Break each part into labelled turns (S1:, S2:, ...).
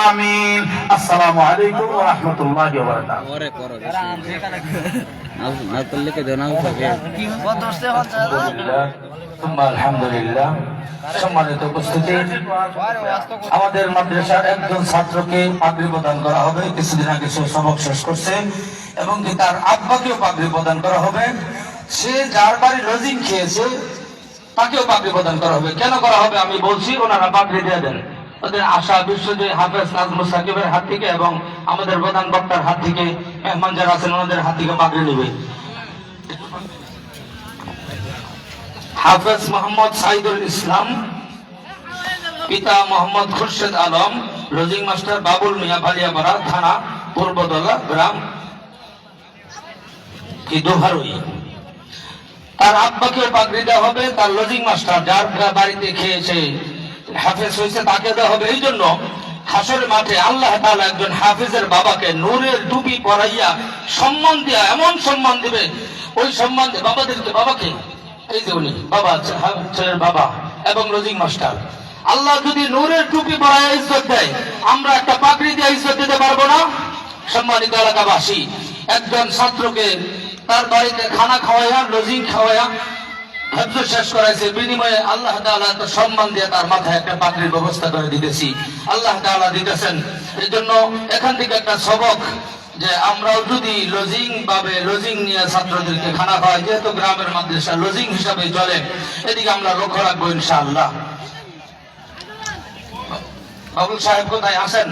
S1: আমিন। আসসালামু আলাইকুম ওয়া রাহমাতুল্লাহি ওয়া বারাকাতুহু। আলহামদুলিল্লাহ। সম্মানিত উপস্থিতি, আমাদের মাদ্রাসার একজন ছাত্রকে পাগড়ি প্রদান করা হবে। কিছুদিন আগে সে সবক শেষ করছে এবং তার আব্বাকেও পাগড়ি প্রদান করা হবে। সে যার বাড়ি লজিং খেয়েছে তাকেও পাগড়ি প্রদান করা হবে। কেন করা হবে আমি বলছি, ওনারা পাগড়ি দিয়ে দেন। ওদের আশা বিশ্বজয়ী হাফেজ নাজমুল সাকিবের হাত থেকে এবং আমাদের প্রধান বক্তার হাত থেকে, মেহমান যারা আছেন ওনাদের হাত থেকে পাগড়ি নেবে। হাফেজ মোহাম্মদ সাইদুল ইসলাম, পিতা মোহাম্মদ খুরশেদ আলম, লজিং মাস্টার বাবুল মিয়া, বালিয়াপাড়া থানা, পূর্বদলা গ্রাম কি দোহারই। তার আব্বাকে পাগড়ি দেওয়া হবে। তার লজিং মাস্টার যার বাড়িতে খেয়েছে হাফেজ হয়েছে তাকে দেওয়া হবে। এই জন্য হাসরের মাঠে আল্লাহ তাআলা একজন হাফেজের বাবাকে নূরের টুপি পরাইয়া সম্মান দিয়া এমন সম্মান দিবে, ওই সম্মান বাবাদেরকে, বাবাকে এই যে উনি বাবা ছেলের বাবা এবং লজিং মাস্টার, আল্লাহ যদি নূরের টুপি পরাইয়া ইজ্জত দেয়, আমরা একটা পাগড়ি দিয়ে ইজ্জত দিতে পারবো না? সম্মানিত এলাকাবাসী, একজন ছাত্রকে তার বাড়িতে খানা খাওয়াইয়া, লজিং খাওয়াইয়া হেফজ শেষ করাইছে, বিনিময়ে আল্লাহ তাআলা তো সম্মান দিয়ে তার মাথায় একটা পাগড়ির ব্যবস্থা করে দিতেছি, আল্লাহ তাআলা দিতেছেন। এই জন্য এখান থেকে একটা সবক, যে আমরাও যদি লজিং নিয়ে ছাত্রদেরকে খানা খাওয়াই, যেহেতু গ্রামের মাদ্রাসা লজিং হিসাবে চলে, এদিকে আমরা লক্ষ্য রাখবো ইনশাআল্লাহ। বাবুল সাহেব কোথায় আসেন?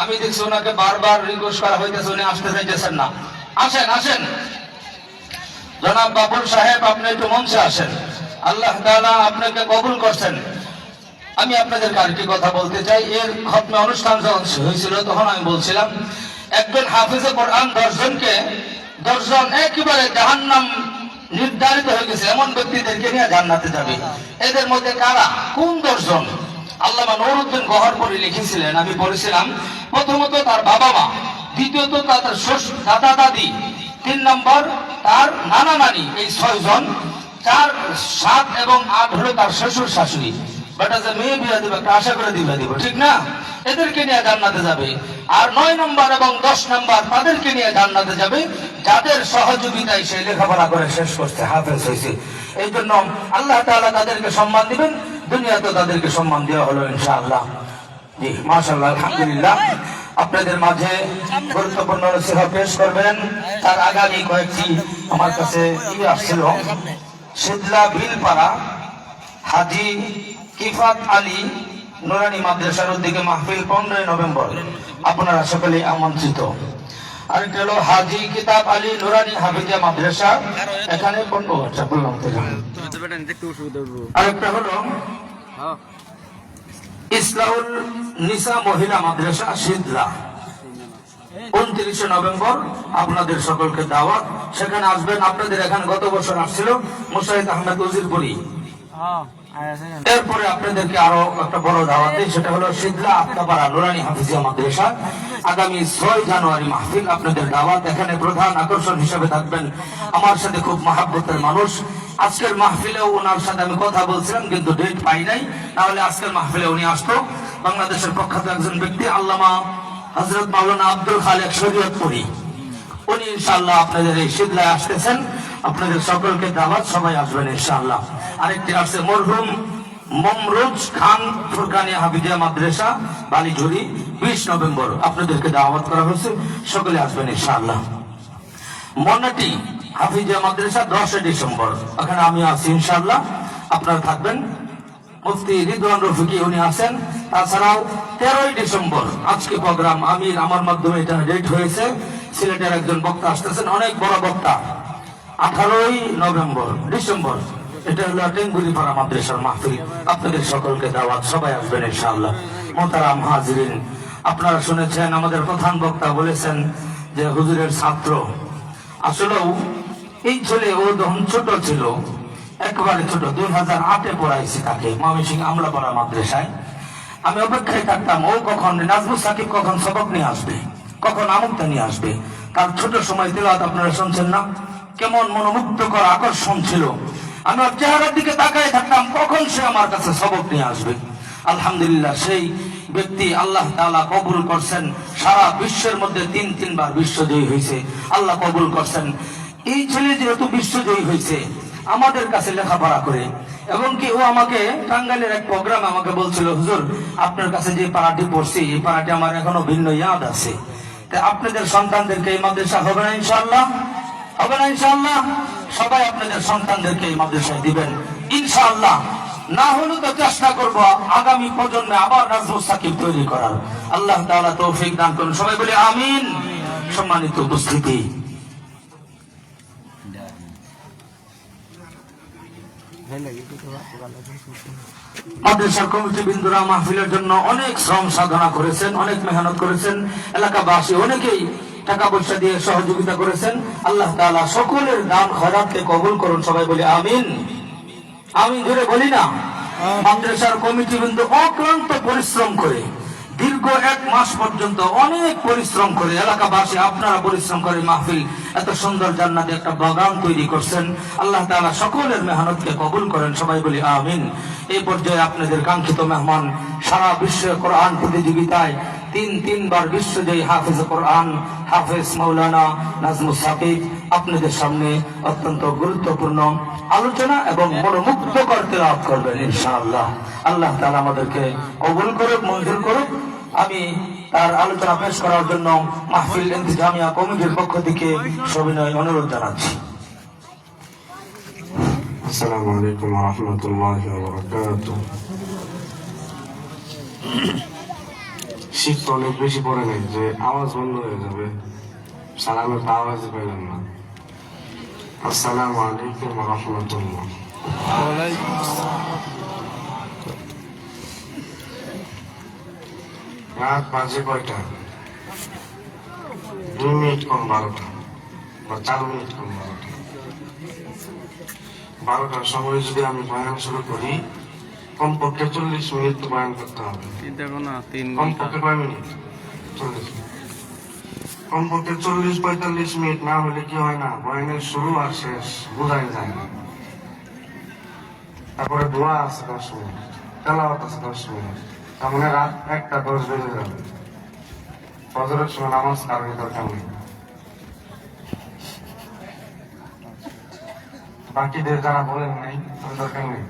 S1: আমি দেখছি ওনাকে বারবার রিকোয়েস্ট করা হইতেছে, উনি আসতে চাইতেছেন না। আসেন আসেন জনাব বাবুল সাহেব, আপনি একটু মঞ্চে আসেন। আল্লাহ তাআলা আপনাকে কবুল করছেন। আমি আপনাদেরকে আরেকটি কথা বলতে চাই। এর খতমে অনুষ্ঠান যখন হয়েছিল তখন আমি বলছিলাম, একজন হাফেজে কোরআন 10 জন একেবারে জাহান্নাম নির্ধারিত হয়ে গেছে, এমন ব্যক্তিদেরকে নিয়ে জান্নাতে যাবে। এদের মধ্যে কারা, কোন 10 জন? আল্লামা নুরউদ্দিন গহরপরি লিখেছিলেন, আমি পড়েছিলাম, প্রথমত তার বাবা মা, দ্বিতীয়ত তার দাদা দাদি, 3 নম্বর তার নানা নানি, এই 6 জন, 4, 7 এবং 8 হলো তার শ্বশুর শাশুড়ি। বেটা যে মেয়ে বিয়ে দিবে একটা আশা করে দিবে দিব, ঠিক না? এদেরকে নিয়ে জান্নাতে যাবে। আর 9 নম্বর এবং 10 নম্বর তাদেরকে নিয়ে জান্নাতে যাবে যাদের সহযোগিতায় সে লেখাপড়া করে শেষ করছে, হাফেজ হয়েছে। এই জন্য আল্লাহ তাআলা তাদেরকে সম্মান দিবেন, দুনিয়াতে তাদেরকে সম্মান দেওয়া হলো ইনশাআল্লাহ। জি মাশাআল্লাহ, আলহামদুলিল্লাহ। আপনাদের মাঝে গুরুত্বপূর্ণ নসিহত পেশ করবেন। তার আগামী কয়েকটি আমার কাছে আসছিল, শীতলা বিলপাড়া হাজি কিফাত আলী নুরানি মাদ্রাসার উদ্যোগে মাহফিল 15 নভেম্বর, আপনারা সকলে আমন্ত্রিত। আরেকটা হলো হাজি কিতাব আলী নুরানি হাফিজিয়া মাদ্রাসা, এখানে 15 বললাম। আরেকটা হলো ইসলাহুল নিসা মহিলা মাদ্রাসা শীতলা, 29 নভেম্বর, আপনাদের সকলকে দাওয়াত। সেখানে আসবেন। আপনাদের এখানে গত বছর আসছিল মুশাহিদ আহমেদ উজিরপুরি। এরপরে আপনাদেরকে আরো একটা বড় দাওয়াত দিই, সেটা হলো শীতলা আত্মাপাড়া নুরানি হাফিজিয়া মাদ্রাসা, আগামী 6 জানুয়ারি মাহফিল, আপনাদের দাওয়াত। এখানে প্রধান আকর্ষণ হিসেবে থাকবেন আমার সাথে খুব মহাব্বতের মানুষ। আজকের মাহফিলেও ওনার সাথে আমি কথা বলছিলাম, কিন্তু ডেট পাই নাই, তাহলে আজকের মাহফিলে উনি আসতো। বাংলাদেশের প্রখ্যাত একজন ব্যক্তি আল্লামা হযরত মাওলানা আব্দুল খালেক শরীয়তপুরী, উনি ইনশাআল্লাহ আপনাদের এই শীতলায় আসতেছেন। আপনাদের সকলকে দাওয়াত, সবাই আসবেন ইনশাআল্লাহ। আরেকটি আছে মরহুম মমরুজ খান ফুরকানিয়া হাফিজিয়া মাদ্রাসা বালিঝুরি, 20 নভেম্বর, আপনাদেরকে দাওয়াত করা হয়েছে, সকলে আসবেন ইনশাআল্লাহ। মনাটি হাফিজিয়া মাদ্রাসা 10 ডিসেম্বর, ওখানে আমি আছি ইনশাআল্লাহ, আপনারা থাকবেন। মুফতি রিদওয়ান রফিকি উনি আছেন। তাছাড়াও 13 ডিসেম্বর আজকে প্রোগ্রাম, আমি আমার মাধ্যমে এটা ডেট হয়েছে, সিলেটের একজন বক্তা আসতেছেন, অনেক বড় বক্তা। 18 ডিসেম্বর, এটা হলো টেঙ্গুরিপাড়া মাদ্রাসার মাহফিল, আপনাদের সকলকে দাওয়াত, সবাই আসবেন ইনশাআল্লাহ। মোহতারাম হাজিরিন, আপনারা শুনেছেন আমাদের প্রধান বক্তা বলেছেন যে হুজুরের ছাত্র, আসলেও এই ছেলে ও যখন ছোট ছিল, একবারে ছোট, 2008-এ পড়াইছি তাকে ময়মনসিংহ আমলাপাড়া মাদ্রাসায়। আমি অপেক্ষায় থাকতাম ও কখন নাজমুল সাকিব কখন সবক নিয়ে আসবে, কখন আমুকটা নিয়ে আসবে। তার ছোট সময় তেলাওয়াত আপনারা শুনছেন না, কেমন মনোমুগ্ধকর আকর্ষণ ছিল। আমি ওর চেহারার দিকে তাকায় থাকতাম কখন সে আমার কাছে সবক নিয়ে আসবে। আলহামদুলিল্লাহ সেই ব্যক্তি আল্লাহ তাআলা কবুল করছেন, সারা বিশ্বের মধ্যে তিনবার বিশ্বজয়ী হয়েছে, আল্লাহ কবুল করছেন। এই ছেলে যেহেতু বিশ্বজয়ী হয়েছে আমাদের কাছে লেখাপড়া করে, এবং কি ও আমাকে টাঙ্গাইলের এক প্রোগ্রামে আমাকে বলছিল, হুজুর আপনার কাছে যে পাড়াটি পড়ছি এই পাড়াটি আমার এখনো ভিন্ন ইয়াদ আছে, তা আপনাদের সন্তানদেরকে এই মাদ্রাসা হবে না ইনশাআল্লাহ? হবে না ইনশাআল্লাহ? সবাই আপনাদের সন্তানদেরকে এই মাদ্রাসায় দিবেন ইনশাআল্লাহ। না হলে তো চেষ্টা করব আগামী প্রজন্মে আবার নাজমুস সাকিব তৈরি করার। আল্লাহ তাআলা তৌফিক দান করুন, সবাই বলি আমিন। সম্মানিত উপস্থিতি, মাদ্রাসার কমিটি বিন্দুরা মাহফিলের জন্য অনেক শ্রম সাধনা করেছেন, অনেক মেহনত করেছেন, এলাকাবাসী অনেকেই টাকা পয়সা দিয়ে সহযোগিতা করেছেন। আল্লাহ তাআলা সকলের দান খয়রাতকে কবুল করুন, সবাই বলি আমিন। আমি ধরে বলি না, মাদ্রাসার কমিটি বিন্দু অক্লান্ত পরিশ্রম করে দীর্ঘ 1 মাস পর্যন্ত অনেক পরিশ্রম করে, এলাকাবাসী আপনারা পরিশ্রম করে মাহফিল এত সুন্দর জান্নাতে একটা বাগান তৈরি করছেন। আল্লাহ তাআলা সকলের মেহনতকে কবুল করেন, সবাই বলি আমিন। এই পর্যায়ে আপনাদের কাঙ্ক্ষিত মেহমান, সারা বিশ্বে কোরআন প্রতিযোগিতায় তিনবার বিশ্বজয়ী হাফেজ কোরআন হাফেজ মাওলানা নাজমুস সাকিব আপনাদের সামনে অত্যন্ত গুরুত্বপূর্ণ আলোচনা এবং মনোমুগ্ধকর তেলাওয়াত করবেন ইনশাআল্লাহ। আল্লাহ তাআলা আমাদেরকে কবুল করুক, মঞ্জুর করুক। আমি তার আলোচনা পেশ করার জন্য মাহফিল ইন্তিজামিয়া কমিটির পক্ষ থেকে সবিনয় অনুরোধ জানাচ্ছি।
S2: আসসালামু আলাইকুম ওয়া রাহমাতুল্লাহি ওয়া বারাকাতুহু। শীত তো অনেক বেশি পড়ে নাই যে আওয়াজ বন্ধ হয়ে যাবে, সালামের তো আওয়াজ পেলেন না। আসসালামু আলাইকুম ওয়া রাহমাতুল্লাহ। রাত বাজে কয়টা? 2 মিনিট কম 12টা বা 4 মিনিট কম 12টা। 12টার সময় যদি আমি বয়ান শুরু করি, কমপক্ষে 40 মিনিট তো বয়ান করতে হবে। কমপক্ষে কয় মিনিট? 40 মিনিট। কমপক্ষে 40-45 মিনিট না হলে কি হয় না, বয়ানের শুরু আর শেষ বোঝাই যায় না। তারপরে দোয়া আছে 10 মিনিট, তেলাওয়াত আছে 10 মিনিট, তার মানে রাত 1টা 10 বেজে যাবে। ফজরের সময় নামাজ কারণে দরকার নেই। বাকিদের যারা বলেন নাই তাদের দরকার নেই।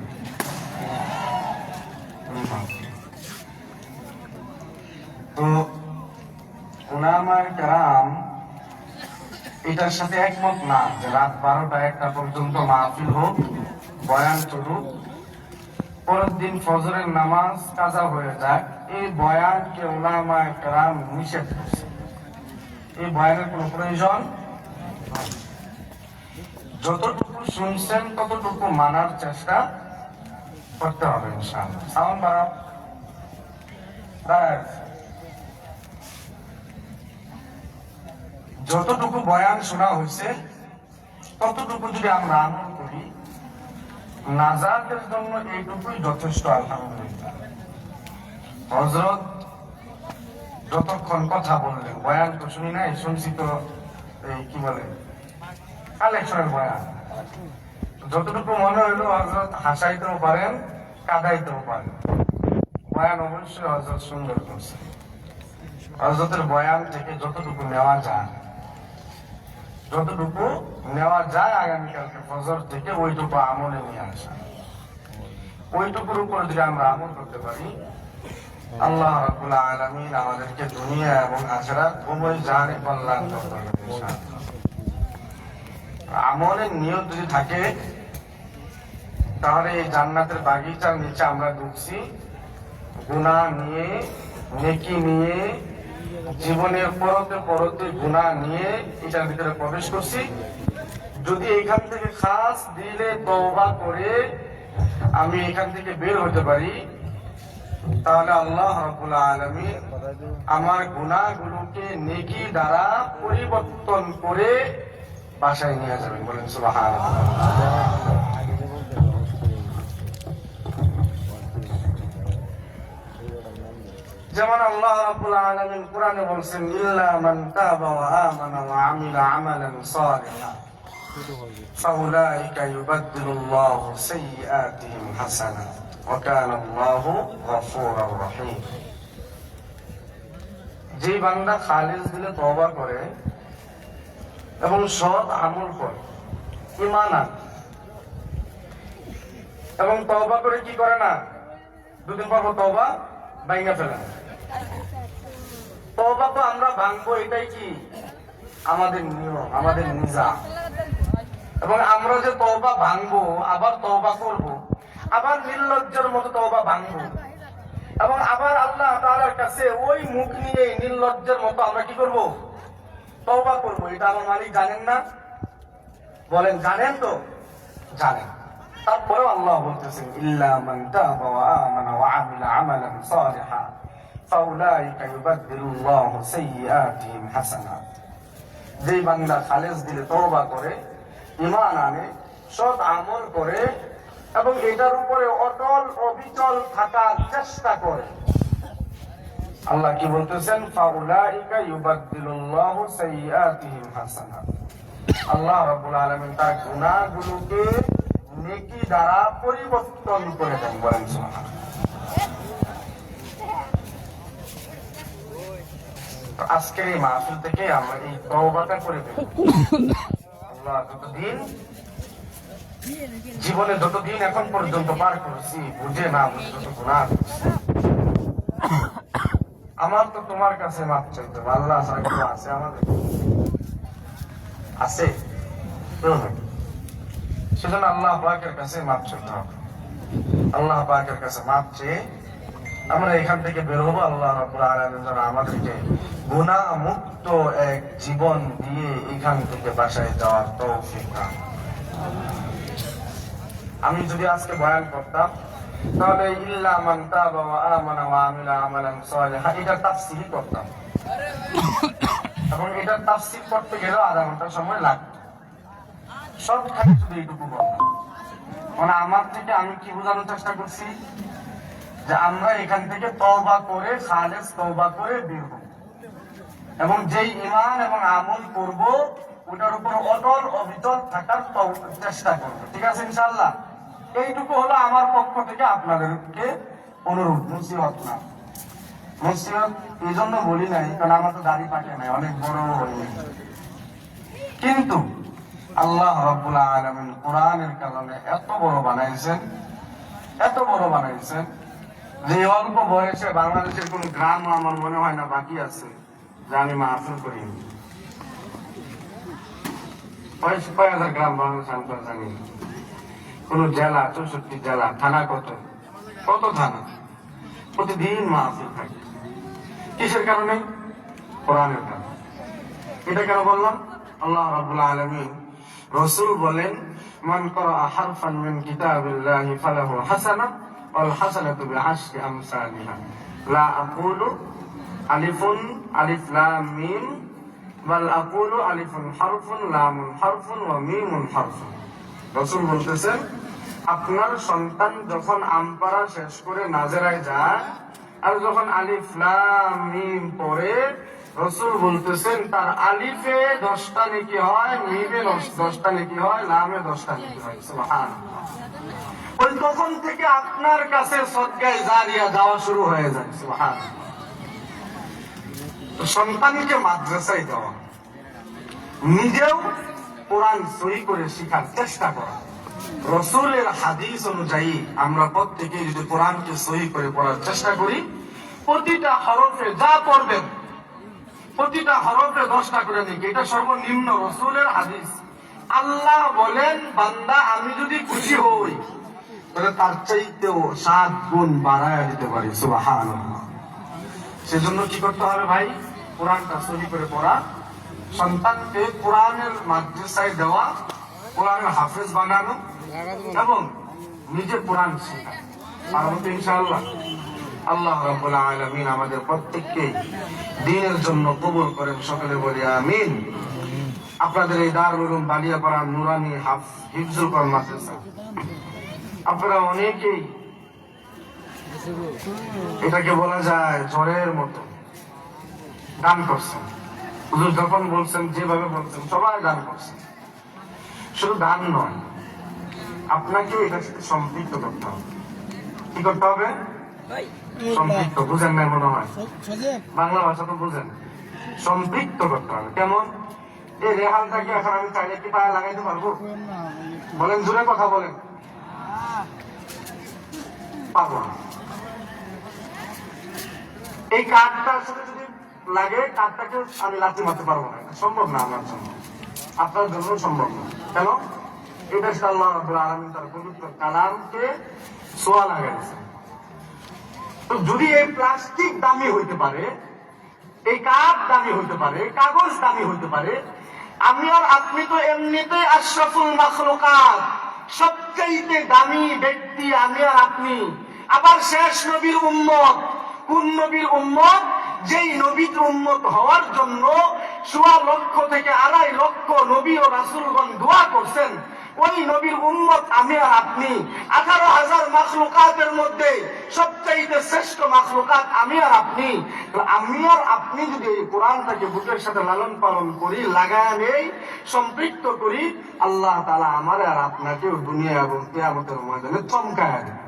S2: তো উলামায়ে কেরাম এটার সাথে একমত না যে রাত 12টা-1টা পর্যন্ত মাহফিল হোক, বয়ান চলুক, পরের দিন ফজরের নামাজ কাজা হয়ে যাক। এই বয়ানকে উলামায়ে কেরাম নিষেধ করছে। এই বয়ানের কোনো প্রয়োজন, যতটুকু শুনছেন ততটুকু মানার চেষ্টা করতে হবে ইনশাআল্লাহ। সাউন্ড বাড়াও। যতটুকু বয়ান শোনা হয়েছে ততটুকু যদি আমরা আমল করি, নাজাতের জন্য এইটুকুই যথেষ্ট। আলহামদুলিল্লাহ, হযরত যতক্ষণ কথা বললেন, বয়ান তো শুনি নাই, শুনছি তো এই কি বলে কালেকশনের বয়ান। যতটুকু মনে হইলো হযরত হাসাইতেও পারেন, কাঁদাইতেও পারেন। বয়ান অবশ্যই হযরত সুন্দর করছে। হযরতের বয়ান থেকে যতটুকু নেওয়া যায়, আগামীকালকে ফজর থেকে ওইটুকু আমলে নিয়ে আসা। ওইটুকুর উপর যদি আমরা আমল করতে পারি, আল্লাহ রাব্বুল আলামিন আমাদেরকে দুনিয়া এবং আখিরাত উভয় জাহানে কল্যাণ করবেন ইনশাআল্লাহ। আমলের নিয়ত যদি থাকে তাহলে এই জান্নাতের বাগিচার নিচে আমরা ঢুকছি গুনাহ নিয়ে, নেকি নিয়ে, জীবনের পরতে গুনাহ নিয়ে এটার ভিতরে প্রবেশ করছি। যদি এখান থেকে খাস দিলে তওবা করে আমি এখান থেকে বের হতে পারি, তাহলে আল্লাহ রাব্বুল আলামিন আমার গুনাহগুলোকে নেকি দ্বারা পরিবর্তন করে বাসায় নিয়ে যাবেন। বলেন সুবহানাল্লাহ। যেমন আল্লাহ রাব্বুল আলামিন কোরআনে বলছেন, ইল্লা মান তাবা ওয়া আমানা ওয়া আমিলা আমালান সালিহান। فأولئك يبدل الله سيئاتهم حسنات وكان الله غفورا رحيما। যে বান্দা খালিস দিলে তওবা করে এবং সৎ আমল করে, ঈমান আনে এবং তওবা করে কি করে না, দুদিন পর তওবা ভাঙা ফেলে। তওবা তো আমরা ভাঙবো, এটাই কি আমাদের নিয়ম, আমাদের নিজাম। এবং আমরা যে তওবা ভাঙবো, আবার তওবা করব, আবার নির্লজ্জের মতো তওবা ভাঙবো, এবং আবার আল্লাহ তাআলার কাছে ওই মুখ নিয়ে নির্লজ্জের মতো আমরা কি করব, তওবা করব। এটা আমার মালিক জানেন না? বলেন জানেন তো? জানেন। তারপরেও আল্লাহ বলতেছেন ইল্লা মান তাবা ওয়া আমানা ওয়া আমিলা আমালান সালিহা ফাউলাইকা ইউবাদদিলুল্লাহু সাইয়্যাতিহিম হাসানাত। যেই বান্দা খালেস দিলে তওবা করে, ঈমান আনে, সৎ আমল করে এবং এটার উপরে অটল অবিচল থাকার চেষ্টা করে, আল্লাহ কি বলতেছেন, ফাউলাইকা ইউবাদদিলুল্লাহু সাইয়্যাতিহিম হাসানাত। আল্লাহ রাব্বুল আলামিন তার গুনাহগুলোকে নেকি দ্বারা পরিবর্তন করে দেন। বলেন সুবহানাল্লাহ। আজকের এই মাহফিল থেকে আমরা এই তওবাটা করে দেব। আল্লাহ যতদিন জীবনে যতদিন এখন পর্যন্ত পার করেছি, বুঝে না বুঝে যত গুনাহ করেছি, আমার তো তোমার কাছে মাপ চাইতে হবে। আল্লাহ ছাড়া কেউ আছে আমাদের? আছে? সেজন্য আল্লাহ পাকের কাছে মাপ চাইতে হবে। আল্লাহ পাকের কাছে মাপ চেয়ে আমরা এখান থেকে বের হবো। আল্লাহ রাব্বুল আলামিন যেন আমাদেরকে গুনাহ মুক্ত এক জীবন দিয়ে এখান থেকে বাসায় যাওয়ার তৌফিক দান। আমি যদি আজকে বয়ান করতাম তাহলে ইল্লা মান তাবা ওয়া আমানা ওয়া আমিলা আমালান সালিহা এটা তাফসীর করতাম, এবং এটা তাফসীর করতে গেলেও আধা ঘন্টা সময় লাগতো। সবখানে শুধু এইটুকু বললাম, মানে আমার থেকে আমি কি বোঝানোর চেষ্টা করছি যে আমরা এখান থেকে তওবা করে, খালেস তওবা করে বের হব এবং যেই ঈমান এবং আমল করব ওটার উপর অটল অবিচল থাকার চেষ্টা করব। ঠিক আছে ইনশাআল্লাহ? এইটুকু হলো আমার পক্ষ থেকে আপনাদেরকে অনুরোধ, নসিহত না। নসিহত এই জন্য বলি নাই কারণ আমার তো দাড়ি পাকে নাই, অনেক বড় হয়ে, কিন্তু আল্লাহ রাব্বুল আলামিন কোরআনের কারণে এত বড় বানাইছেন, এত বড় বানাইছেন যে অল্প বয়সে বাংলাদেশের কোন গ্রাম আমার মনে হয় না বাকি আছে যে আমি মাহফিল করিনি। কয় হাজার গ্রাম বাংলাদেশ আমি তো জানি। কোন জেলা, 64 জেলা, থানা কত কত থানা, প্রতিদিন মাহফিল থাকে। কিসের কারণে? কোরআনের কারণে। এটা কেন বললাম? আল্লাহ রাব্বুল আলামিন, রাসূল বলেন, মান ক্বারা হারফান মিন কিতাবিল্লাহি ফালাহু হাসানাহ ওয়াল হাসানাতু বিআশরি আমসালিহা লা আকুলু আলিফুন আলিফ লাম মিম বাল আকুলু আলিফুন হারফুন লামুন হারফুন ওয়া মিমুন হারফুন। রাসূল বলতেছেন, আপনার সন্তান যখন আমপারা শেষ করে নাজেরায় যায় আর যখন আলিফ লাম মিম পড়ে, রাসূল বলতেছেন তার আলিফে 10টা নেকি হয়, মিমে 10টা নেকি হয়, লামে 10টা নেকি হয়। সুবহানাল্লাহ। ওই তখন থেকে আপনার কাছে সদকায়ে জারিয়া যাওয়া শুরু হয়ে যায়। সুবহানাল্লাহ। সন্তানকে মাদ্রাসায় দেওয়া, নিজেও কোরআন সহি করে শিখার চেষ্টা করা, রাসূলের হাদিস অনুযায়ী আমরা প্রত্যেকে যদি কোরআনকে সহি করে পড়ার চেষ্টা করি, প্রতিটা হরফে যা পড়বেন প্রতিটা হরফে 10টা করে নেকি, এটা সর্বনিম্ন রাসূলের হাদিস। আল্লাহ বলেন, বান্দা আমি যদি খুশি হই তাহলে তার চাইতেও 7 গুণ বাড়ায় দিতে পারি। সুবহানাল্লাহ। সেজন্য কি করতে হবে ভাই? কোরআনটা সহি করে পড়া, সন্তানকে কোরআনের মাদ্রাসায় দেওয়া, কোরআনের হাফেজ বানানো এবং নিজে কোরআন শেখা। পারবো তো ইনশাআল্লাহ? আল্লাহ রাব্বুল আলামিন আমাদের প্রত্যেককে দ্বীনের জন্য কবুল করেন, সকলে বলি আমিন। আপনাদের এই দারুল উলুম বালিয়াপাড়া নুরানি হিফজুল কোরআন মাদ্রাসা, আপনারা অনেকেই এটাকে বলা যায় ঝড়ের মতো দান করছেন। হুজুর যখন বলছেন, যেভাবে বলছেন, সবাই দান করছেন। শুধু দান নয়, আপনাকে এটার সাথে সম্পৃক্ত করতে হবে। কি করতে হবে? সম্পৃক্ত। বুঝেন না মনে হয়, বাংলা ভাষা তো বুঝেন। সম্পৃক্ত করতে হবে। কেমন? এই রেহালটাকে এখন আমি চাইলে কি পায়ে লাগাইতে পারবো? বলেন, জোরে কথা বলেন। পারবো না। এই কাঠটার সাথে যদি লাগে, কাঠটাকে আমি লাথি মারতে পারবো না, সম্ভব না আমার জন্য, আপনার জন্য সম্ভব না। কেন? এটা সাথে আল্লাহ রাব্বুল আলামিন তার পবিত্র কালামকে ছোঁয়া লাগাইছে। তো যদি এই প্লাস্টিক দামি হইতে পারে, এই কাঠ দামি হইতে পারে, কাগজ দামি হইতে পারে, আমি আর আপনি তো এমনিতে আশরাফুল মাখলুকাত, সবচেয়ে দামি ব্যক্তি আমি আর আপনি। আবার শেষ নবীর উম্মত। কোন নবীর উম্মত? যেই নবীর উম্মত হওয়ার জন্য 1.25 লক্ষ থেকে 2.5 লক্ষ নবী ও রাসূলগণ দোয়া করছেন, ওই নবীর উম্মত আমি আর আপনি। 18,000 মাখলুকাতের মধ্যে সবচাইতে শ্রেষ্ঠ মাখলুকাত আমি আর আপনি। আমি আর আপনি যদি এই কোরআনটাকে বুকের সাথে লালন পালন করি, লাগায় নেই, সম্পৃক্ত করি, আল্লাহ তাআলা আমার আর আপনাকে দুনিয়া এবং কিয়ামতের ময়দানে চমকায় দেন।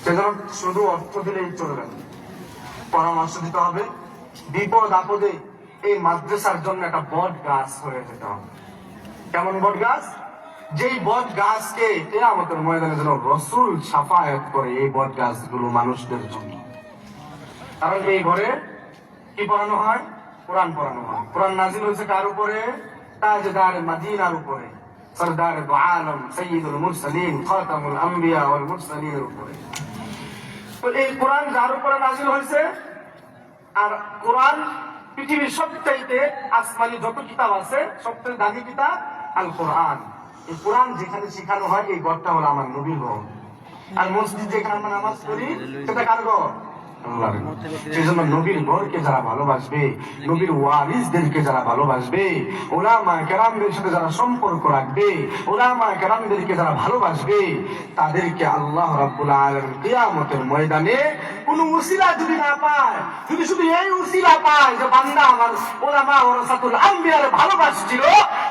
S2: সেজন্য শুধু অর্থ দিলেই চলবে না, পরামর্শ দিতে হবে। বিপদ আপদে এই মাদ্রাসার জন্য একটা বট গাছ হয়ে যেতে হবে। কেমন বট গাছ? যেই বট গাছকে কিয়ামতের ময়দানে যেন রাসূল শাফায়াত করে, এই বট গাছগুলো মানুষদের জন্য। কারণ এই ঘরে কি পড়ানো হয়? কোরআন পড়ানো হয়। কোরআন নাযিল হয়েছে কার উপরে? তাজদার মদিনার উপরে, সরদার দু আলম সাইয়্যিদুল মুরসালিন খাতামুল আম্বিয়া ওয়াল মুরসালিনের উপরে। তো এই কোরআন যার উপরে নাযিল হয়েছে, আর কোরআন পৃথিবীর সবচাইতে আসমানি যত কিতাব আছে সবচেয়ে দামি কিতাব আল কোরআন। এই কোরআন যেখানে শেখানো হয়, এই ঘরটা হলো আমার নবীর ঘর। আর মসজিদ যেখানে আমরা নামাজ পড়ি, সেটা কার ঘর? আল্লাহর ঘর। সেজন্য নবীর ঘরকে যারা ভালোবাসবে, নবীর ওয়ারিসদেরকে যারা ভালোবাসবে, উলামা কেরামদের সাথে যারা সম্পর্ক রাখবে, উলামা কেরামদেরকে যারা ভালোবাসবে, তাদেরকে আল্লাহ রাব্বুল আলামিন কিয়ামতের ময়দানে কোন উসিলা যদি না পায়, যদি শুধু এই উসিলা পায় যে বান্দা আমার উলামা ওয়ারাসাতুল আম্বিয়ার ভালোবাসছিল,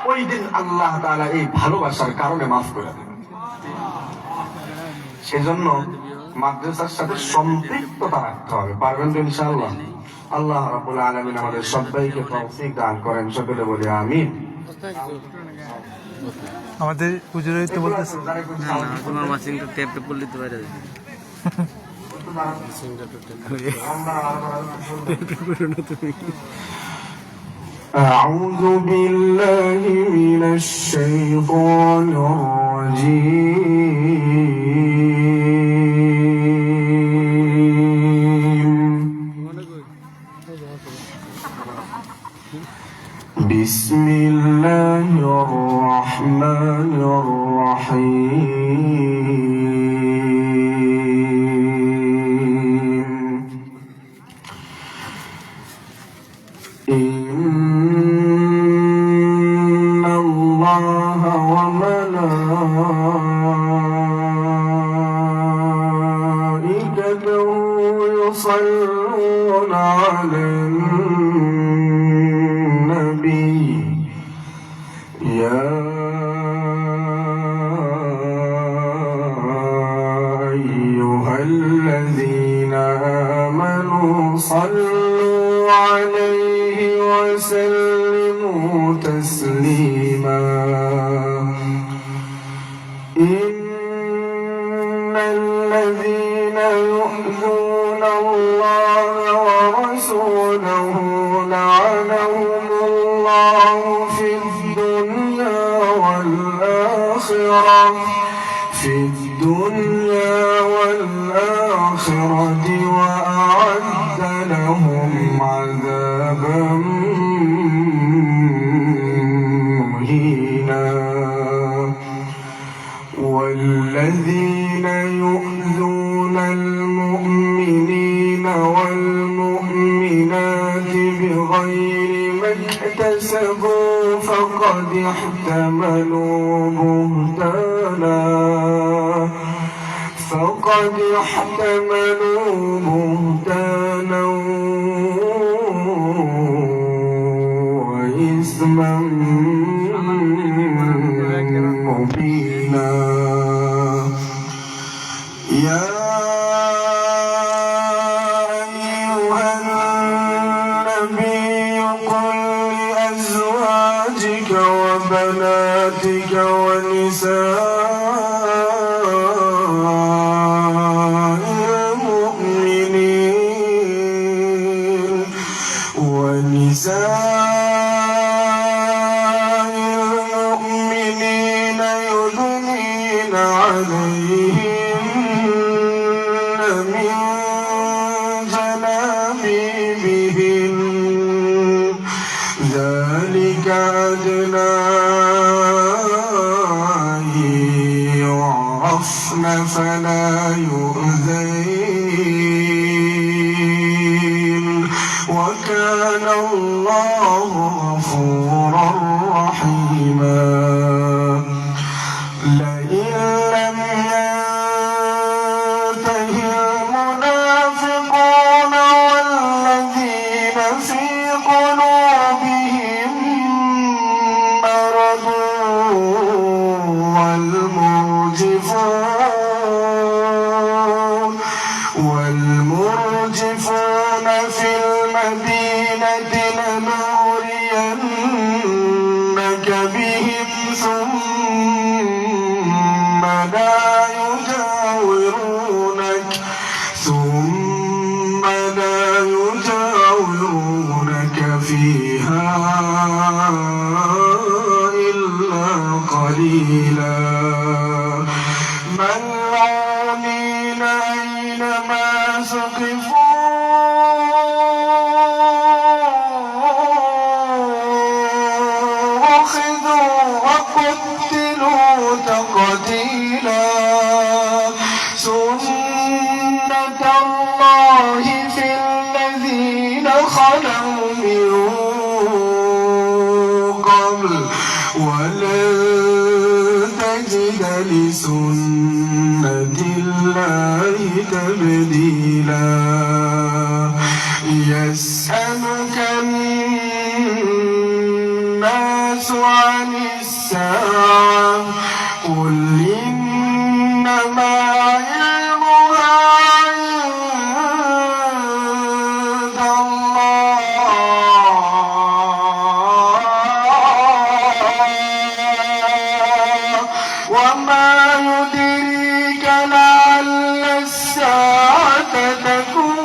S2: ওই দিন আল্লাহ তাআলা এই ভালোবাসার কারণে মাফ করে দেবেন। সেজন্য মাদ্রাসার সাথে সম্পৃক্ততা রাখতে হবে। পারবেন তো ইনশাআল্লাহ? আল্লাহ রাব্বুল আলামিন আমাদের সবাইকে তৌফিক দান করেন। সকলে বলি আমিন।
S3: আমাদের হুজুরই তো বলতেছে
S4: তোমার মাসিংটা টেপটা পড়লে তো বাইরে
S2: أعوذ بالله من الشيطان الرجيم. بسم الله الرحمن الرحيم. إن الله وملائكته يصلون على النبي يا أيها الذين آمنوا صلوا عليه وسلموا تسليما. إن الذين يؤذون الله ورسوله لعنهم الله في الدنيا والآخرة وأعد لهم عذابا مهينا. والذين يؤذون المؤمنين والمؤمنات بغير ما اكتسبوا فقد احتملوا بهتانا وإثما من جلابيبهن ذلك أدنى أن يعرفن فلا يؤذين وكان الله غفورا رحيما لئن لم ينته المنافقون والذين في قلوبهم مرض والمرجفون في المدينة لنغرينك بهم ثم لا يجاورونك فيها إلا قليلا ملعونين أينما ثقفوا أخذوا وقتلوا تقتيلا سنة الله في الذين خلوا من قبل ولن تجد لسنة الله تبديلا يسألك الناس عن الساعة قل إنما علمها عند الله وما يدريك لعل الساعة تكون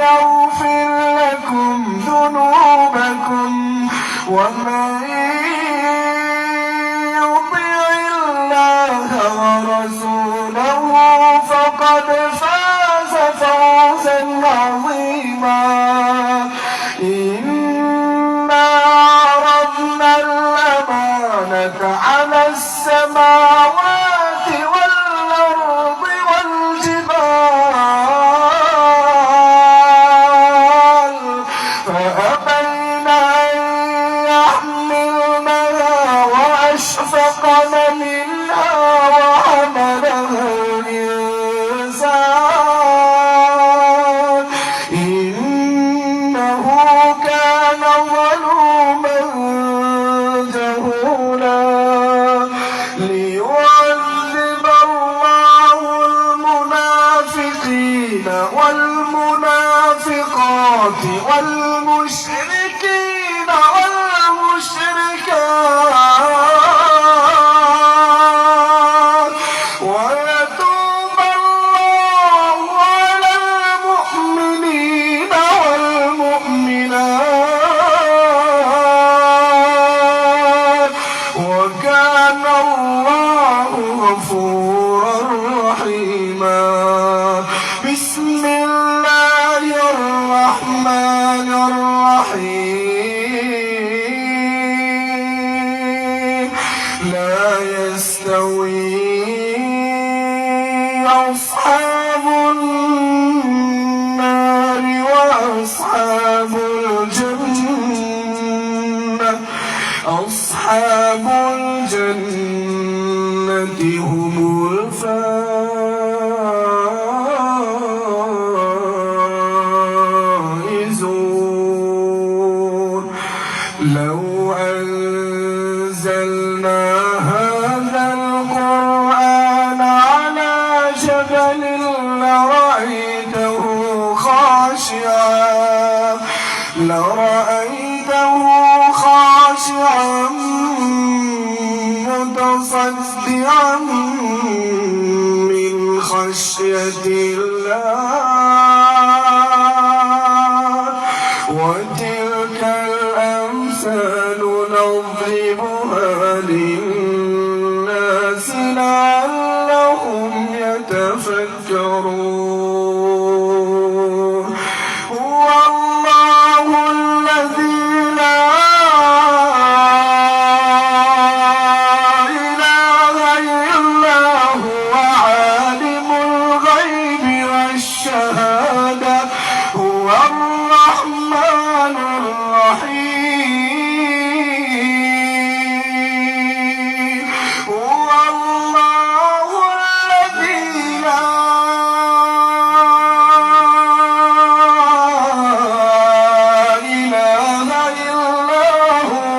S2: يغفر لكم ذنوبكم ومن يطع الله ورسوله فقد فاز فوزا عظيما إنا عرضنا الأمانة على السماوات والأرض والجبال فأبين أن يحملنها وأشفقن منها وحملها الإنسان إنه كان ظلوما جهولا ليعذب الله المنافقين والمنافقات والمشركين والمشركات ويتوب الله على المؤمنين والمؤمنات وكان الله غفورا رحيما بسم الله الرحمن الرحيم لا يستوي أصحاب النار وأصحاب الجنة أصحاب الجنة هم الفائزون لو أنزلنا هذا القرآن على جبل لرأيته خاشعا متصدعا من خشية الله وتلك الأمثال نضربها للناس لعلهم يتفكرون هو الله الذي لا إله إلا هو عالم الغيب والشهادة هو الرحمن الرحيم هو الله الذي لا إله إلا هو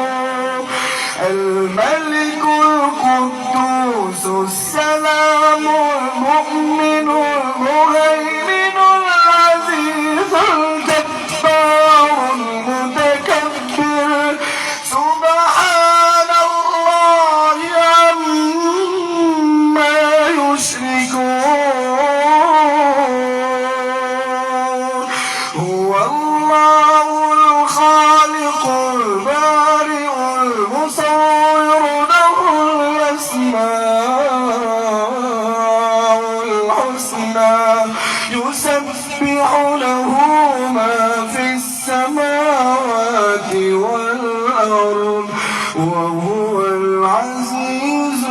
S2: الملك القدوس السلام المؤمن المهيمن العزيز الجبار المتكبر سبحان الله عما يشركون هو الله الخالق البارئ المصور له الأسماء الحسنى يسبح له ما في السماوات والأرض وهو العزيز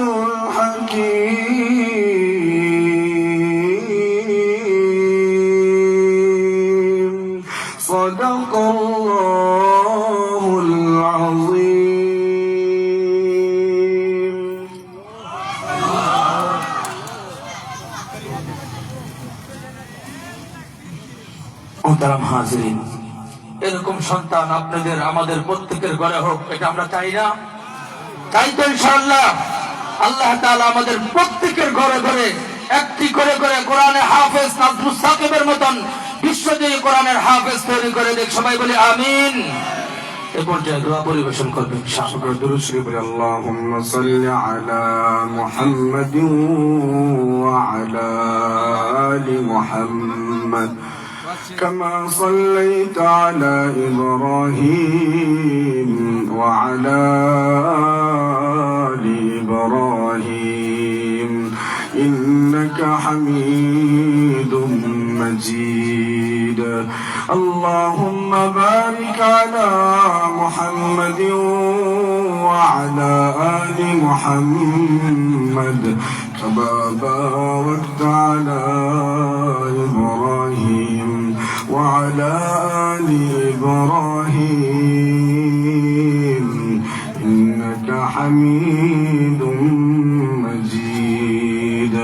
S2: الحكيم صدق الله العظيم
S1: মোহতারাম হাজিরিন, এরকম সন্তান আপনাদের আমাদের প্রত্যেকের ঘরে হোক, এটা আমরা চাই না? চাই তো ইনশাআল্লাহ। আল্লাহ তাআলা আমাদের প্রত্যেকের ঘরে ঘরে একটি করে করে কোরআনের হাফেজ নাজমুস সাকিবের মতন বিশ্বজয়ী কোরআনের হাফেজ তৈরি করে দেখ। সবাই বলি আমিন। এ পর্যায়ে দোয়া পরিবেশন করবেন ইনশাআল্লাহ।
S2: দুরূদ শরীফ পড়ি আল্লাহুম্মা সাল্লি আলা মুহাম্মাদিন ওয়া আলা আলি মুহাম্মাদ
S5: كما صليت على إبراهيم وعلى آل إبراهيم إنك حميد مجيد اللهم بارك على محمد وعلى آل محمد كما باركت على إبراهيم وعلى آل إبراهيم إنك حميد مجيد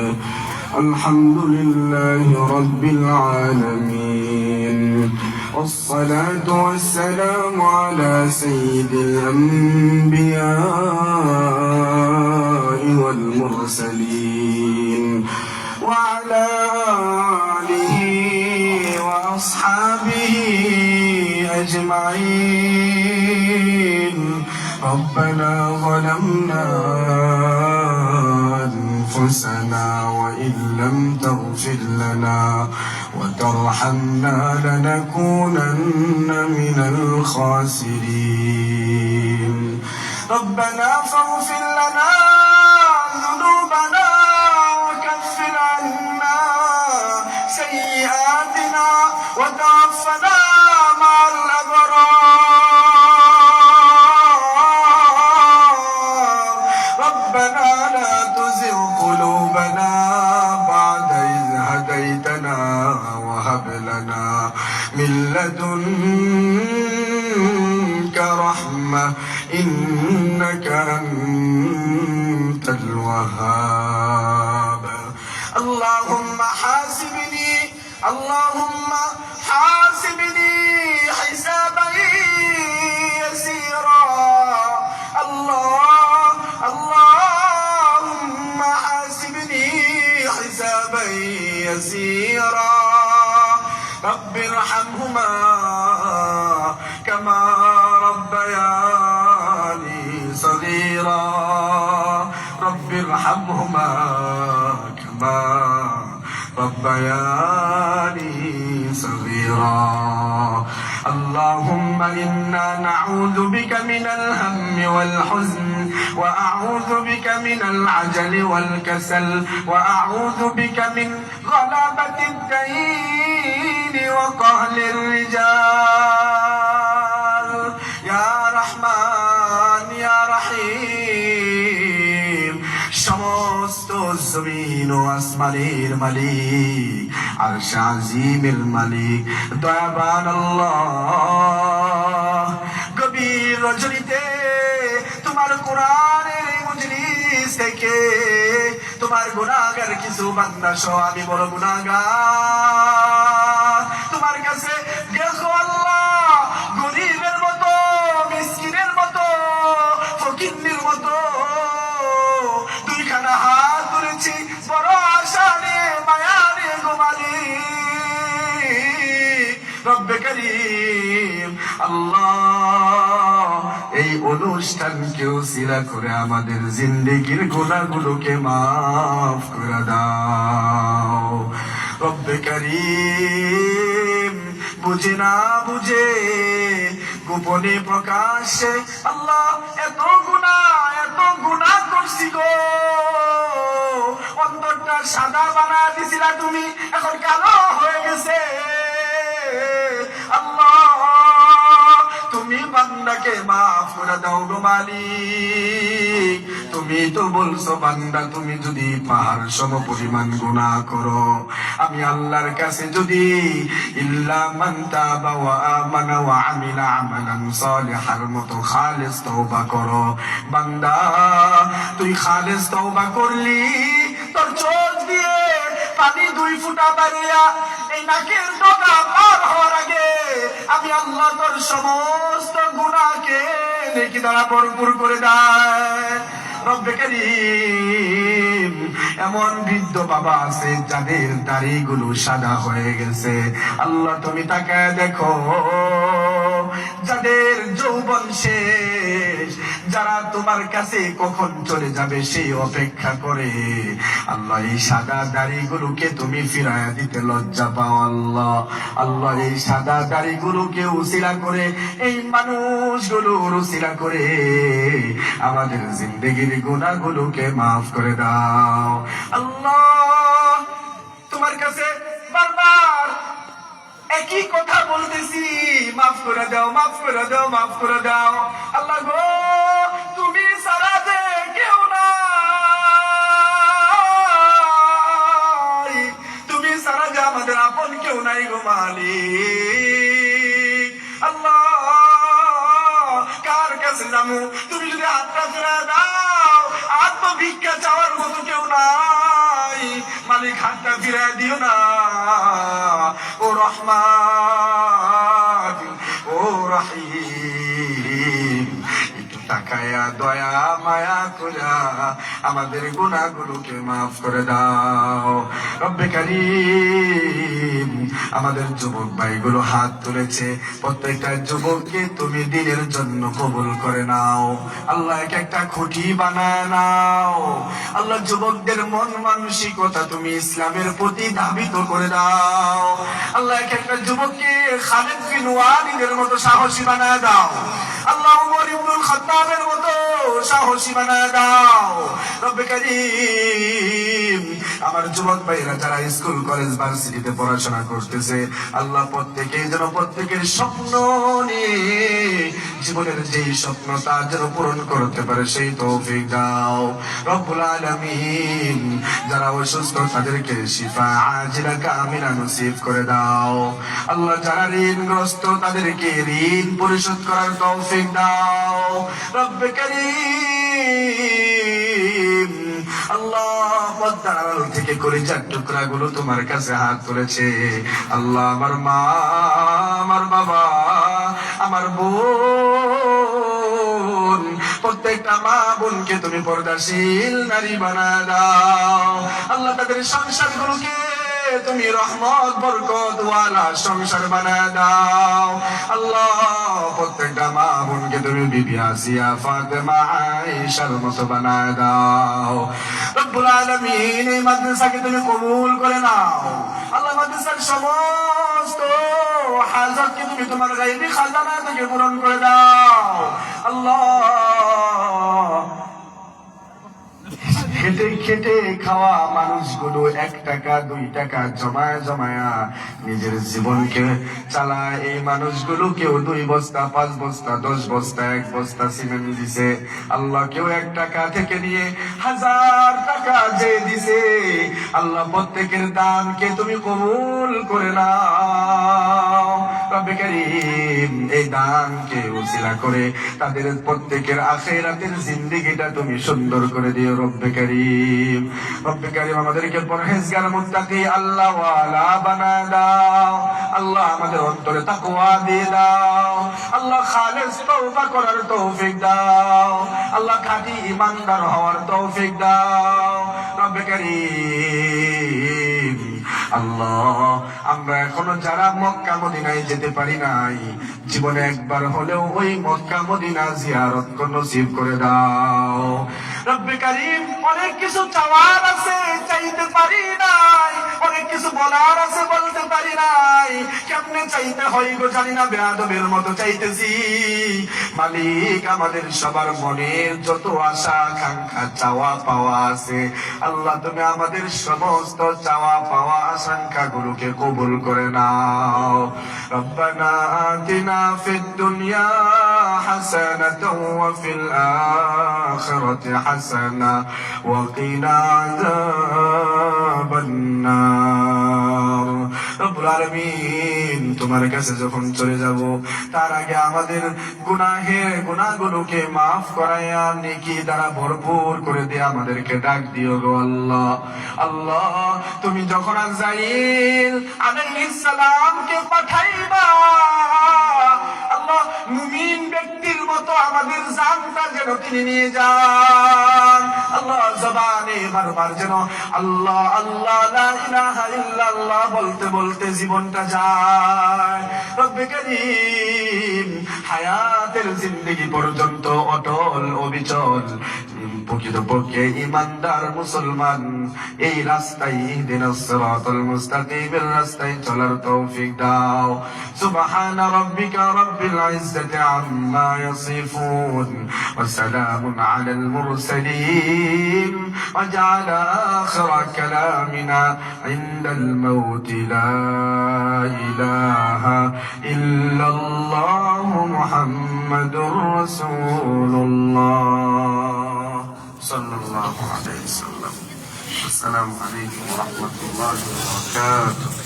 S5: الحمد لله رب العالمين والصلاة والسلام على سيد الأنبياء والمرسلين وعلى آله وأصحابه أجمعين ربنا ظلمنا أنفسنا وإن لم تغفر لنا وترحمنا لنكونن من الخاسرين ربنا فاغفر لنا ذنوبنا وكفر عنا سيئاتنا وتوفنا مع الأبرار ربنا لا تزغ قلوبنا بعد إذ هديتنا وهب لنا من لدنك رحمة إنك أنت الوهاب اللهم حاسبني حسابا يسيرا اللهم حاسبني حسابا يسيرا رب ارحمهما كما ربياني صغيرا رب ارحمهما كما ربياني صغيرا اللهم إنا نعوذ بك من الهم والحزن وأعوذ بك من العجل والكسل وأعوذ بك من غلبة الدين وقهر الرجال يا رحمن يا رحيم সমস্ত জমিন ও আসমানের মালিক আরশ আজিমের মালিক দয়াবান আল্লাহ গভীর রজনীতে তোমার কোরআনের এই মজলিস থেকে তোমার গুনাহগার কিছু বান্দা সহ আমি বড় গুনাহগার তোমার কাছে দেখো আল্লাহ গরীবের মতো মিসকিনের মতো ফকিন্নির মতো দুইখানা হাত তুলেছি বড় আশা নিয়ে মায়া নিয়ে গোমালি রব্বে করিম আল্লাহ এই অনুষ্ঠানকে উসিলা করে আমাদের জিন্দেগির গুনাহগুলোকে মাফ করে দাও রব্বে করিম বুঝে না বুঝে গোপনে প্রকাশ্যে আল্লাহ এত গুনাহ করছি গো অন্তরটা সাদা বানা দিছিলা তুমি এখন কালো হয়ে গেছে আল্লাহ তুমি বান্দাকে মাফ করে দাও গো মালিক তুমি তো বলছো বান্দা তুমি যদি পাহাড় সম পরিমাণ গুনাহ করো আমি আল্লাহর কাছে যদি ইল্লা মান তাবা ওয়া আমানা ওয়া আমিলা আমালান সালিহার মতো খালিস তওবা করো বান্দা তুই খালিস তওবা করলি তোর চোখ দিয়ে পানি 2 ফোঁটা বাড়িয়া এই নাকের ডগা পার হওয়ার আগে আমি আল্লাহ তোর সমস্ত গুনাহকে নেকি দ্বারা ভরপুর করে দেয় রব্বে করিম এমন বৃদ্ধ বাবা আছে যাদের দাড়িগুলো সাদা হয়ে গেছে আল্লাহ তুমি তাকে দেখো যাদের যৌবন শেষ, যারা তোমার কাছে কখন চলে যাবে সেই অপেক্ষা করে, আল্লাহ এই সাদা দাড়িগুলোকে তুমি ফিরাইয়া দিতে লজ্জা পাও আল্লাহ। আল্লাহ এই সাদা দাড়িগুলোকে উসিলা করে, এই মানুষগুলোর উসিলা করে আমাদের জিন্দেগির গুনাহগুলোকে মাফ করে দাও আল্লাহ। তোমার কাছে বারবার একই কথা বলতেছি, মাফ করে দাও, মাফ করে দাও, মাফ করে দাও আল্লাহ গো। তুমি সারা যে কেউ নাই, তুমি সারা যে আমাদের আপন কেউ নাই গো মালিক আল্লাহ। কার কাছে যাবো? তুমি যদি হাতটা ফেরা দাও, আত্মভিক্ষা চাওয়ার মতো কেউ নাই মালিক, হাতটা ফিরা দিও না ও রহমান ও রহিম। একটু তাকায়া দয়া মায়া করা আমাদের গুনাহগুলোকে মাফ করে দাও রব্বে কারীম। আমাদের যুবক ভাইগুলো হাত তুলেছে, প্রত্যেকটা যুবককে তুমি দিনের জন্য কবুল করে নাও আল্লাহ, এক একটা খুঁটি বানায় নাও আল্লাহ। যুবকদের মন মানসিকতা তুমি ইসলামের প্রতি ধাবিত করে দাও আল্লাহ। এক একটা যুবককে খালিদ বিন ওয়ালিদের মতো সাহসী বানায় দাও আল্লাহ, ওমর ইবনুল খাত্তাবের মতো সাহসী বানায় দাও রব্বে কারীম। আমার যুবক ভাইরা যারা স্কুল কলেজ ভার্সিটিতে পড়াশোনা করতেছে আল্লাহ, প্রত্যেকে যেন প্রত্যেকের স্বপ্ন নিয়ে জীবনের যেই স্বপ্ন তার যেন পূরণ করতে পারে সেই তৌফিক দাও রব্বুল আলামিন। যারা অসুস্থ তাদেরকে শিফা আজিলা কামিলা নসিব করে দাও আল্লাহ। যারা ঋণগ্রস্ত তাদেরকে ঋণ পরিশোধ করার তৌফিক দাও রব্বে কারীম। আল্লাহ, পদ্মার আড়াল থেকে কলিজার টুকরা গুলো তোমার কাছে হাত তুলেছে আল্লাহ। আমার মা, আমার বাবা, আমার বোন, প্রত্যেকটা মা বোনকে তুমি পর্দাশীল নারী বানায় দাও আল্লাহ। তাদের সংসার গুলোকে তুমি রহমত বরকত ওয়ালা সংসার বানায় দাও আল্লাহ। প্রত্যেকটা মা বোনকে তুমি বিবি আসিয়া ফাতেমা আয়েশার মতো বানায় দাও রব্বুল আলামিন। এই মাদ্রাসাকে তুমি কবুল করে নাও আল্লাহ। মাদ্রাসার সমস্ত হাজতকে তুমি তোমার গায়বী খাজানা থেকে পূরণ করে দাও আল্লাহ। খেটে খেটে খাওয়া মানুষগুলো 1 টাকা 2 টাকা জমায়া জমায়া নিজের জীবনকে চালায়। এই মানুষগুলোকেও 2 বস্তা 5 বস্তা 10 বস্তা 1 বস্তা সিমেন্ট দিছে আল্লাহ। কেউ 1 টাকা থেকে নিয়ে 1000 টাকা যে দিছে আল্লাহ, প্রত্যেকের দানকে তুমি কবুল করে নাও রব্বে কারীম। এই দানকে উসিলা করে তাদের প্রত্যেকের আখিরাতের জিন্দেগিটা তুমি সুন্দর করে দিও রব্বে কারীম। রব্বে কারীম, আমাদেরকে পরহেজগার মুত্তাকি আল্লাহ ওয়ালা বানায় দাও আল্লাহ। আমাদের অন্তরে তাকওয়া দিয়ে দাও আল্লাহ। খালেস তওবা করার তৌফিক দাও আল্লাহ। খাঁটি ঈমানদার হওয়ার তৌফিক দাও রব্বে কারীম। আল্লাহ, আমরা এখনো যারা মক্কা মদিনায় যেতে পারি নাই, জীবনে একবার হলেও ওই মক্কা মদিনা জিয়ারত নসিব করে দাও রব্বে কারীম। অনেক কিছু চাওয়ার আছে, চাইতে পারি নাই, অনেক কিছু বলার আছে, বলতে পারি নাই। কেমনে চাইতে হয় গো জানি না, বেয়াদবের মতো চাইতেছি মালিক। আমাদের সবার মনের যত আশা আকাঙ্ক্ষা চাওয়া পাওয়া আছে আল্লাহ, তুমি আমাদের সমস্ত চাওয়া পাওয়া আকাঙ্ক্ষা গুলোকে কবুল করে নাও রব্বানা আতিনা ফিদ দুনিয়া হাসানাতাও ওয়া ফিল আখিরাতি হাসানা ওয়া কিনা আযাবান নার। রব্বুল আলামিন, তোমার কাছে যখন চলে যাব তার আগে আমাদের গুনাহগুলোকে মাফ করাইয়া নেকি দ্বারা ভরপুর করে দিয়ে আমাদেরকে ডাক দিও গো আল্লাহ। আল্লাহ, তুমি যখন আজরাইল আলাইহিস সালামকে পাঠাইবা আল্লাহ, মুমিন ব্যক্তির মতো আমাদের জানটা যেন তিনি নিয়ে যান আল্লাহ। জবানে বারবার যেন আল্লাহ আল্লাহ লা ইলাহা ইল্লাল্লাহ বলতে বলতে জীবনটা যায়। রব্বে কারীম হায়াতের জিন্দেগি পর্যন্ত অটল অবিচল প্রকৃতপক্ষে ইমানদার মুসলমান এই রাস্তায় ইহদিনাস সিরাতাল মুস্তাকিমের রাস্তায় চলার তৌফিক দাও। সুবহান রাব্বিকা রাব্বিল ইজ্জাতি আম্মা ইয়াসিফুন ওয়া সালামুন আলাল মুরসালিন ওয়া জাআলা আখিরা কালামিনা ইনদাল মাউত লা ইলাহা ইল্লাল্লাহু মুহাম্মাদুর রাসূলুল্লাহ সাল্লাল্লাহু আলাইহি ওয়াসাল্লাম। আসসালামু আলাইকুম ওয়া রাহমাতুল্লাহি ওয়া বারাকাতুহু।